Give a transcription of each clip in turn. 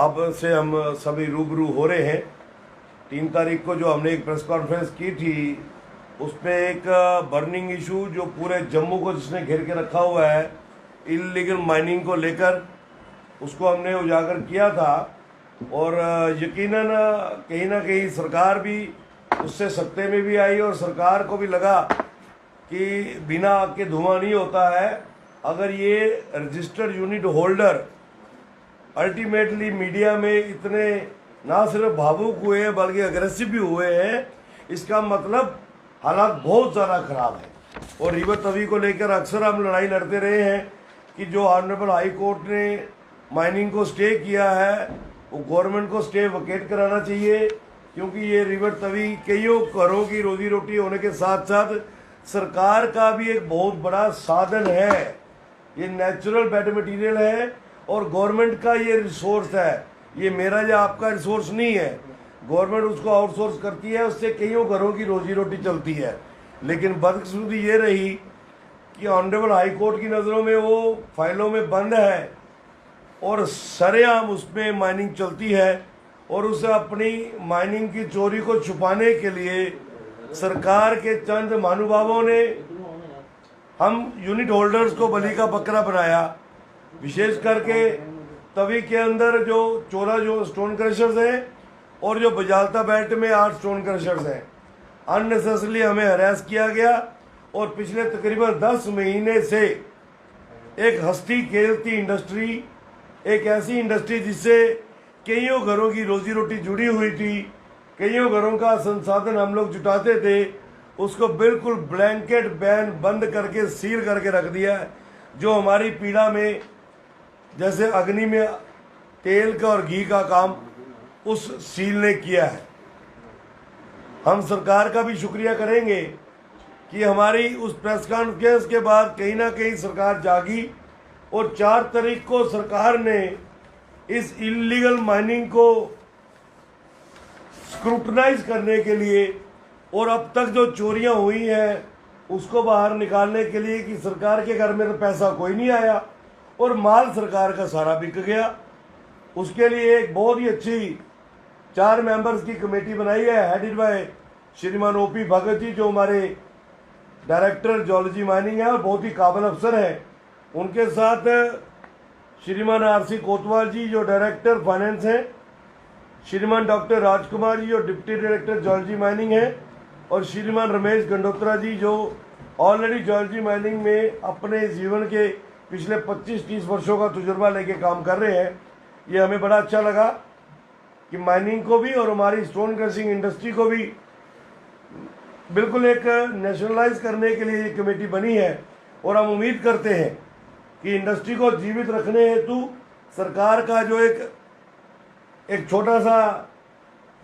आपसे हम सभी रूबरू हो रहे हैं। 3 तारीख को जो हमने एक प्रेस कॉन्फ्रेंस की थी उसमें एक बर्निंग इशू जो पूरे जम्मू को जिसने घेर के रखा हुआ है इलीगल माइनिंग को लेकर, उसको हमने उजागर किया था। और यकीनन कहीं ना कहीं सरकार भी उससे सत्ते में भी आई और सरकार को भी लगा कि बिना आग के धुआं नहीं होता है। अगर ये registered unit holder ultimately media में इतने ना सिर्फ भावुक हुए हैं बल्कि अग्रेसिव भी हुए हैं, इसका मतलब हालात बहुत ज़्यादा ख़राब है। और रिवर तवी को लेकर अक्सर हम लड़ाई लड़ते रहे हैं कि जो ऑनरेबल हाई कोर्ट ने माइनिंग को स्टे किया है वो गवर्नमेंट को स्टे वकेट कराना चाहिए, क्योंकि ये रिवर तवी कईयों घरों की रोजी रोटी होने के साथ साथ सरकार का भी एक बहुत बड़ा साधन है। ये नेचुरल बेड मटीरियल है और गवर्नमेंट का ये रिसोर्स है, ये मेरा या आपका रिसोर्स नहीं है। गवर्नमेंट उसको आउटसोर्स करती है, उससे कईयों घरों की रोजी रोटी चलती है। लेकिन बदकिस्मती ये रही कि ऑनरेबल हाई कोर्ट की नज़रों में वो फाइलों में बंद है और सरेआम उसमें माइनिंग चलती है। और उसे अपनी माइनिंग की चोरी को छुपाने के लिए सरकार के चंद महानुभावों ने हम यूनिट होल्डर्स को बलि का बकरा बनाया। विशेष करके तवी के अंदर जो 14 स्टोन क्रशर्स हैं और जो बजालता बेल्ट में 8 स्टोन क्रशर्स हैं, अननेसेसरली हमें हरास किया गया। और पिछले तकरीबन 10 महीने से एक हंसती खेलती इंडस्ट्री, एक ऐसी इंडस्ट्री जिससे कईयों घरों की रोजी रोटी जुड़ी हुई थी, कईयों घरों का संसाधन हम लोग जुटाते थे, उसको बिल्कुल ब्लैंकेट बैन बंद करके सील करके रख दिया है। जो हमारी पीड़ा में जैसे अग्नि में तेल का और घी का काम उस सील ने किया है। हम सरकार का भी शुक्रिया करेंगे कि हमारी उस प्रेस कॉन्फ्रेंस के बाद कहीं ना कहीं सरकार जागी और 4 तारीख को सरकार ने इस इलीगल माइनिंग को स्क्रूटनाइज करने के लिए और अब तक जो चोरियां हुई हैं उसको बाहर निकालने के लिए कि सरकार के घर में तो पैसा कोई नहीं आया और माल सरकार का सारा बिक गया, उसके लिए एक बहुत ही अच्छी 4 मेंबर्स की कमेटी बनाई है, हेडेड बाय श्रीमान ओपी भगत जी, जो हमारे डायरेक्टर जियोलॉजी माइनिंग है और बहुत ही काबिल अफसर हैं। उनके साथ श्रीमान आरसी कोतवाल जी जो डायरेक्टर फाइनेंस हैं, श्रीमान डॉक्टर राजकुमार जी जो डिप्टी डायरेक्टर जियोलॉजी माइनिंग है, और श्रीमान रमेश गंडोत्रा जी जो ऑलरेडी जियोलॉजी माइनिंग में अपने जीवन के पिछले 25-30 वर्षों का तजुर्बा लेके काम कर रहे हैं। ये हमें बड़ा अच्छा लगा कि माइनिंग को भी और हमारी स्टोन क्रशिंग इंडस्ट्री को भी बिल्कुल एक नेशनलाइज करने के लिए ये कमेटी बनी है। और हम उम्मीद करते हैं कि इंडस्ट्री को जीवित रखने हेतु सरकार का जो एक छोटा सा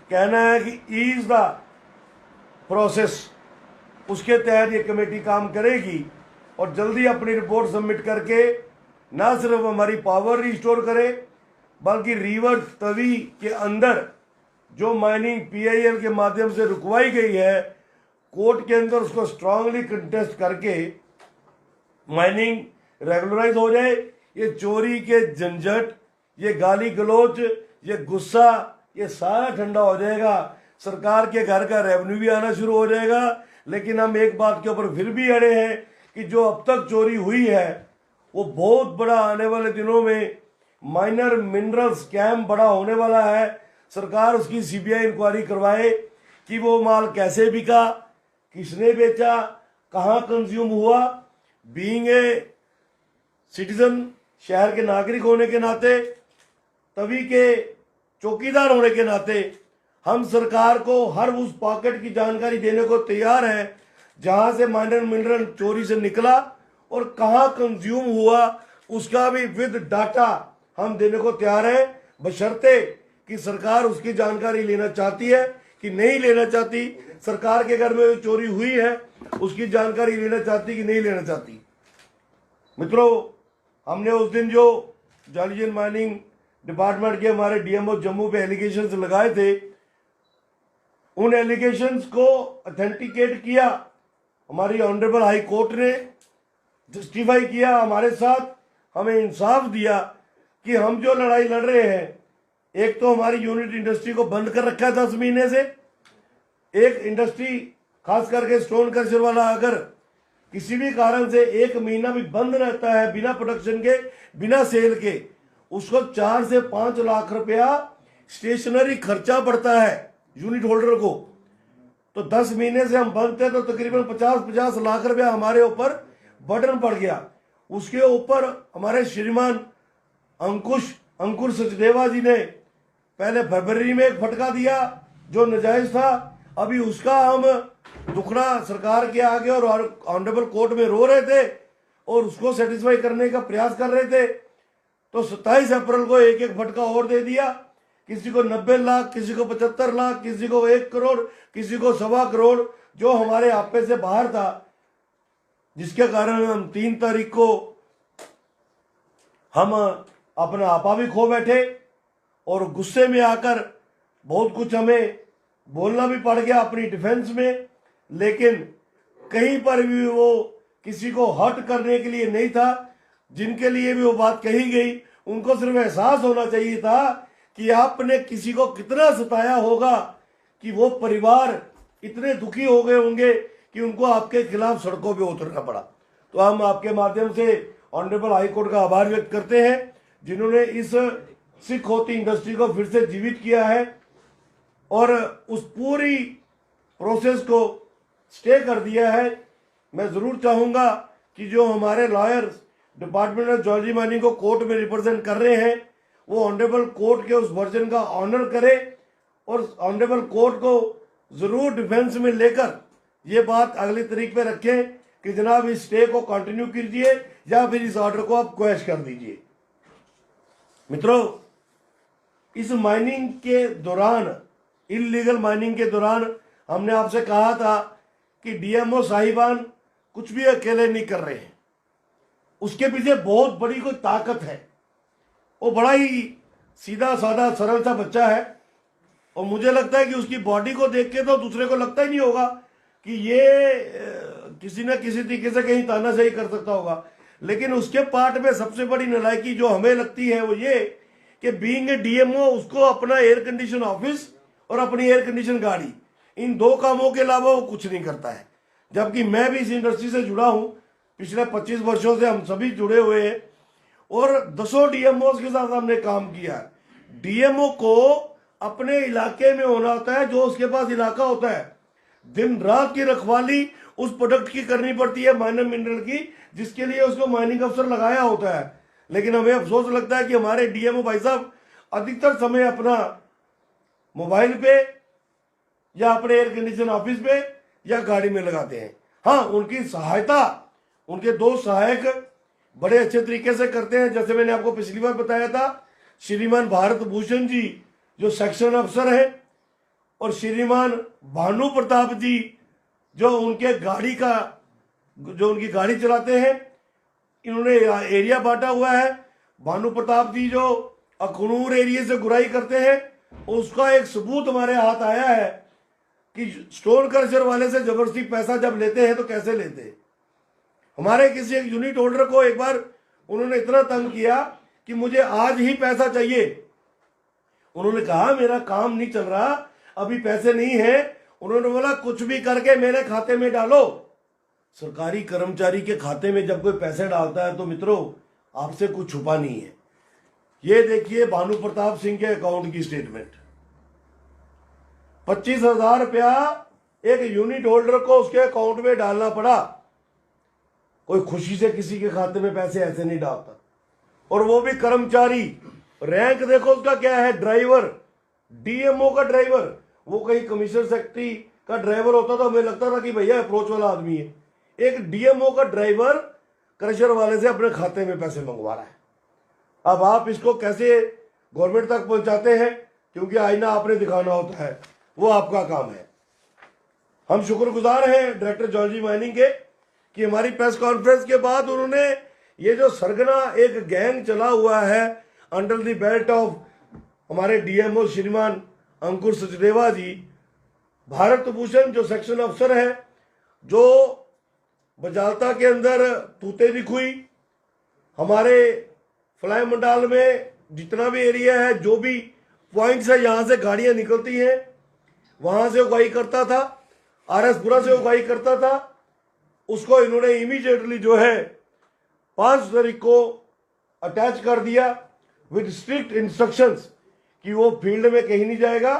कहना है कि ईज द प्रोसेस, उसके तहत ये कमेटी काम करेगी और जल्दी अपनी रिपोर्ट सबमिट करके ना सिर्फ हमारी पावर रिस्टोर करे बल्कि रिवर तवी के अंदर जो माइनिंग पीआईएल के माध्यम से रुकवाई गई है, कोर्ट के अंदर उसको स्ट्रांगली कंटेस्ट करके माइनिंग रेगुलराइज हो जाए। ये चोरी के झंझट, ये गाली गलोच, ये गुस्सा, ये सारा ठंडा हो जाएगा। सरकार के घर का रेवेन्यू भी आना शुरू हो जाएगा। लेकिन हम एक बात के ऊपर फिर भी अड़े हैं कि जो अब तक चोरी हुई है वो बहुत बड़ा आने वाले दिनों में माइनर मिनरल स्कैम बड़ा होने वाला है। सरकार उसकी सीबीआई इंक्वायरी करवाए कि वो माल कैसे बिका, किसने बेचा, कहाँ कंज्यूम हुआ। बीइंग ए सिटीजन, शहर के नागरिक होने के नाते, तभी के चौकीदार होने के नाते हम सरकार को हर उस पॉकेट की जानकारी देने को तैयार हैं जहां से माइनर मिनरल चोरी से निकला और कहां कंज्यूम हुआ, उसका भी विद डाटा हम देने को तैयार हैं, बशर्ते कि सरकार उसकी जानकारी लेना चाहती है कि नहीं लेना चाहती। सरकार के घर में जो चोरी हुई है उसकी जानकारी लेना चाहती कि नहीं लेना चाहती। मित्रों, हमने उस दिन जो जियोलॉजी माइनिंग डिपार्टमेंट के हमारे डीएमओ जम्मू पे एलिगेशंस लगाए थे, उन एलिगेशंस को ऑथेंटिकेट किया हमारी ऑनरेबल हाई कोर्ट ने, जस्टिफाई किया हमारे साथ, हमें इंसाफ दिया कि हम जो लड़ाई लड़ रहे हैं एक तो हमारी यूनिट इंडस्ट्री को बंद कर रखा है 10 महीने से। एक इंडस्ट्री खास करके स्टोन क्रशर वाला अगर किसी भी कारण से 1 महीना भी बंद रहता है बिना प्रोडक्शन के, बिना सेल के, उसको 4 से 5 लाख रुपया स्टेशनरी खर्चा पड़ता है यूनिट होल्डर को। तो 10 महीने से हम बंद थे तो तकरीबन 50 लाख रुपया हमारे ऊपर बर्डन पड़ गया। उसके ऊपर हमारे श्रीमान अंकुर सचदेवा जी ने पहले फरवरी में एक फटका दिया जो नाजायज था। अभी उसका हम दुखड़ा सरकार के आगे और ऑनरेबल कोर्ट में रो रहे थे और उसको सेटिस्फाई करने का प्रयास कर रहे थे। तो 27 अप्रैल को एक एक फटका और दे दिया, किसी को 90 लाख, किसी को 75 लाख, किसी को 1 करोड़, किसी को 1.25 करोड़, जो हमारे आपे से बाहर था, जिसके कारण हम 3 तारीख को हम अपना आपा भी खो बैठे और गुस्से में आकर बहुत कुछ हमें बोलना भी पड़ गया अपनी डिफेंस में। लेकिन कहीं पर भी वो किसी को हर्ट करने के लिए नहीं था। जिनके लिए भी वो बात कही गई उनको सिर्फ एहसास होना चाहिए था कि आपने किसी को कितना सताया होगा कि वो परिवार इतने दुखी हो गए होंगे कि उनको आपके खिलाफ सड़कों पे उतरना पड़ा। तो हम आपके माध्यम से ऑनरेबल हाई कोर्ट का आभार व्यक्त करते हैं जिन्होंने इस सिख होती इंडस्ट्री को फिर से जीवित किया है और उस पूरी प्रोसेस को स्टे कर दिया है। मैं ज़रूर चाहूँगा कि जो हमारे लॉयर्स डिपार्टमेंट ऑफ ज्योलॉजी माइनिंग को कोर्ट में रिप्रेजेंट कर रहे हैं वो ऑनरेबल कोर्ट के उस वर्जन का ऑनर करे और ऑनरेबल कोर्ट को ज़रूर डिफेंस में लेकर ये बात अगली तारीख पे रखें कि जनाब इस स्टे को कंटिन्यू कीजिए या फिर इस ऑर्डर को आप क्वैश कर दीजिए। मित्रों, इस माइनिंग के दौरान, इलीगल माइनिंग के दौरान हमने आपसे कहा था कि डीएमओ साहिबान कुछ भी अकेले नहीं कर रहे हैं, उसके पीछे बहुत बड़ी कोई ताकत है। वो बड़ा ही सीधा साधा सरल सा बच्चा है और मुझे लगता है कि उसकी बॉडी को देख के तो दूसरे को लगता ही नहीं होगा कि ये किसी न किसी तरीके से कहीं तानाशाही कर सकता होगा। लेकिन उसके पार्ट में सबसे बड़ी नालायकी जो हमें लगती है वो ये कि बीइंग ए डीएमओ उसको अपना एयर कंडीशन ऑफिस और अपनी एयर कंडीशन गाड़ी, इन 2 कामों के अलावा वो कुछ नहीं करता है। जबकि मैं भी इस इंडस्ट्री से जुड़ा हूं, पिछले 25 वर्षों से हम सभी जुड़े हुए हैं और 10 डीएमओ के साथ हमने काम किया है। डीएमओ को अपने इलाके में होना होता है, जो उसके पास इलाका होता है, दिन रात की रखवाली उस प्रोडक्ट की करनी पड़ती है, माइनर मिनरल की, जिसके लिए उसको माइनिंग अफसर लगाया होता है। लेकिन हमें अफसोस लगता है कि हमारे डीएमओ भाई साहब अधिकतर समय अपना मोबाइल पे या अपने एयर कंडीशन ऑफिस पे या गाड़ी में लगाते हैं। हाँ, उनकी सहायता उनके 2 सहायक बड़े अच्छे तरीके से करते हैं। जैसे मैंने आपको पिछली बार बताया था, श्रीमान भारत भूषण जी जो सेक्शन अफसर है और श्रीमान भानु प्रताप जी जो उनके गाड़ी का जो उनकी गाड़ी चलाते हैं, इन्होंने एरिया बांटा हुआ है। भानु प्रताप जी जो अखनूर एरिया से गुराई करते हैं, उसका एक सबूत हमारे हाथ आया है कि स्टोन क्रशर वाले से जबरदस्ती पैसा जब लेते हैं तो कैसे लेते हैं। हमारे किसी एक यूनिट होल्डर को एक बार उन्होंने इतना तंग किया कि मुझे आज ही पैसा चाहिए। उन्होंने कहा मेरा काम नहीं चल रहा, अभी पैसे नहीं है। उन्होंने बोला कुछ भी करके मेरे खाते में डालो। सरकारी कर्मचारी के खाते में जब कोई पैसे डालता है तो मित्रों आपसे कुछ छुपा नहीं है। ये देखिए भानु प्रताप सिंह के अकाउंट की स्टेटमेंट, 25,000 रुपया एक यूनिट होल्डर को उसके अकाउंट में डालना पड़ा। कोई खुशी से किसी के खाते में पैसे ऐसे नहीं डालता, और वो भी कर्मचारी। रैंक देखो उसका क्या है, ड्राइवर, डीएमओ का ड्राइवर। वो कहीं कमिश्नर सेक्रेटरी का ड्राइवर होता तो हमें लगता था कि भैया अप्रोच वाला आदमी है। एक डीएमओ का ड्राइवर क्रशर वाले से अपने खाते में पैसे मंगवा रहा है। अब आप इसको कैसे गवर्नमेंट तक पहुंचाते हैं, क्योंकि आईना आपने दिखाना होता है, वो आपका काम है। हम शुक्रगुजार हैं डायरेक्टर ज्योलॉजी माइनिंग के कि हमारी प्रेस कॉन्फ्रेंस के बाद उन्होंने ये जो सरगना एक गैंग चला हुआ है अंडर द बेल्ट ऑफ हमारे डीएमओ श्रीमान अंकुर सचदेवा जी, भारत भूषण जो सेक्शन अफसर है, जो बजालता के अंदर तूते दिखुई, हमारे फ्लाई मंडाल में जितना भी एरिया है, जो भी पॉइंट से यहाँ से गाड़ियां निकलती हैं, वहां से उगाई करता था, आरएसपुरा से उगाई करता था, उसको इन्होंने इमीडिएटली जो है 5 तारीख को अटैच कर दिया विद स्ट्रिक्ट इंस्ट्रक्शंस कि वो फील्ड में कहीं नहीं जाएगा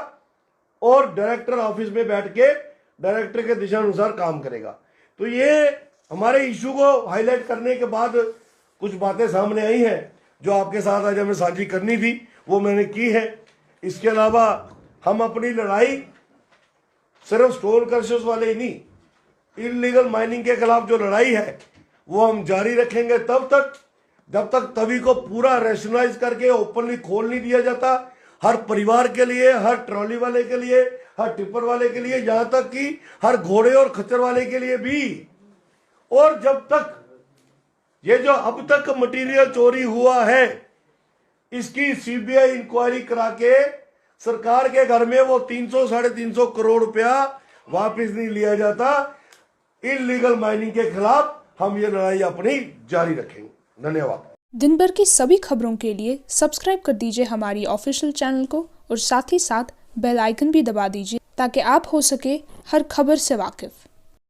और डायरेक्टर ऑफिस में बैठ के डायरेक्टर के दिशानुसार काम करेगा। तो ये हमारे इशू को हाईलाइट करने के बाद कुछ बातें सामने आई हैं जो आपके साथ आज हमें साझी करनी थी, वो मैंने की है। इसके अलावा हम अपनी लड़ाई सिर्फ स्टोन क्रशर्स वाले ही नहीं, इलीगल माइनिंग के खिलाफ जो लड़ाई है वो हम जारी रखेंगे तब तक जब तक तवी को पूरा रैशनलाइज करके ओपनली खोल नहीं दिया जाता, हर परिवार के लिए, हर ट्रॉली वाले के लिए, हर टिप्पर वाले के लिए, यहां तक कि हर घोड़े और खच्चर वाले के लिए भी। और जब तक ये जो अब तक मटेरियल चोरी हुआ है इसकी सीबीआई इंक्वायरी करा के सरकार के घर में वो 300-350 करोड़ रुपया वापस नहीं लिया जाता, इलीगल माइनिंग के खिलाफ हम ये लड़ाई अपनी जारी रखेंगे। धन्यवाद। दिन भर की सभी खबरों के लिए सब्सक्राइब कर दीजिए हमारी ऑफिशियल चैनल को और साथ ही साथ बेल आइकन भी दबा दीजिए ताकि आप हो सके हर खबर से वाकिफ।